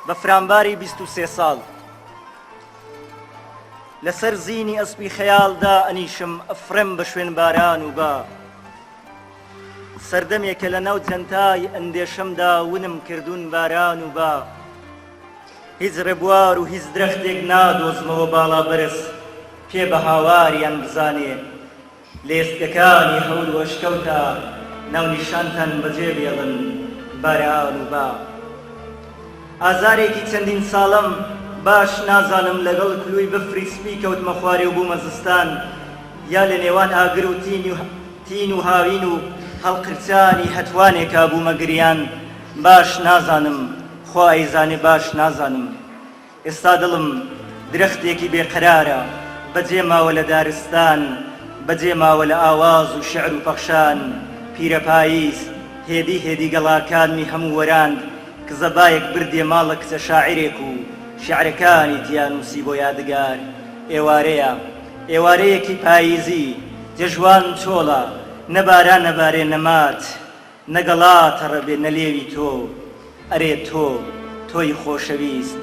بە فرامباری 23 ساڵ لەسەر زینی ئەسپی خەیاڵدا ئەنیشم ئەفرەم بە شوێن باران و با سەردەمێکە لە ناو جەنتای ئەندێشەمدا ونم کردوون باران و با هیچ ڕێبوار و هیچ درەختێک نادۆزمەوە باڵا بەرز پێ بە هاواریان بزانێ لێستەکانی هەول وەشکەوتە ناو نیشانتان بەجێ بێڵن باران و با ئازارێکی چەندین ساڵم باش نازانم لەگەڵ کلوی بفری سپی کەوتمە خوارێ و بوومە زستان یا لە نێوان ئاگر و تین و هاوین و هەڵقرچانی هەتوانێکا بوومە گریان باش نازانم خوا ئەیزانێ باش نازانم ئێستا دڵم درەختێکی بێقەرارە بەجێ ماوە لە دارستان بەجێ ماوە لە ئاواز و شعر و پەخشان پیرە پاییز هێدی هێدی گەڵاکانی هەموو وەراند کە زەبایەک بردێ ماڵە کچە شاعرێک و شعرەکانی تیانوسی بۆ یادگار ئێوارەیە ئێوارەیەکی پاییزی جەژوان چۆڵە نەباران نەبارێ نەمات نەگەڵاتە ڕەبێ نەلێوی تۆ ئەرێ تۆی خۆشەویست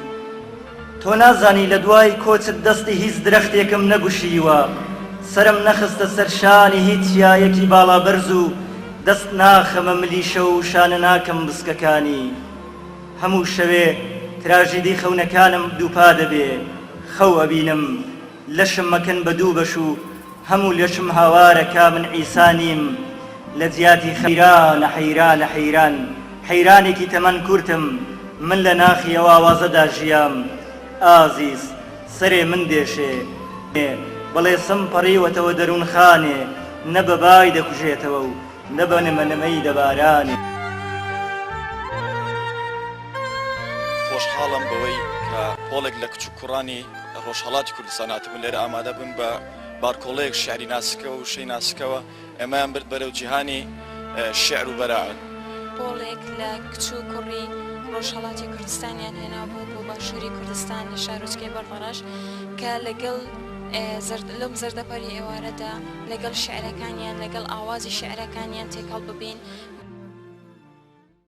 تۆ نازانی لە دوای کۆچت دەستی هیچ درەختێکم نەگوشیوە سرم نەخستە سەرشانی هیچ یایەکی باڵا بەرز و دەست ناخەمە ملیشە و شانە ناکەم بسکەکانی هەموو شەوێ تراژیدی خەونەکانم دووپا دەبێ خەو ئەبینم لەشم مەکەن بە دوو بەش و هەموو لەشم هاوارەکە من ئیسانیم لە جیاتی حەیرانە حەیرانە حەیران حەیرانێکی تەمەن کورتم من لە ناخی ئەو ئاوازەدا ژیام ئازیز سەرێ من دێشێ بەڵێ سم پەڕیوەتەوە دەروون خانێ نە بەبای دەکوژێتەوە و نە بە نەمەنەمەی دەبارانێ خۆشحاڵم بەوەی کە پۆڵێک لە کچ و کوڕانی ڕۆژهەڵاتی کوردستان هاتبوون لێرە ئامادە بوون بە بارکۆڵەیەک شعری ناسکەوە و شەی ناسکەوە ئێمەیان برد بەرەو جیهانی شعر و بەراعن پۆڵێک لە کچ و کوڕی ڕۆژهەڵاتی کوردستانیان هێنابوو بۆ باشووری کوردستان لە شارۆچکەی بەڕەڕەش کە لەگەڵ لەم زەردەپەری ئێوارەدا لەگەڵ شعرەکانیان لەگەڵ ئاوازی شعرەکانیان تێکەڵ ببین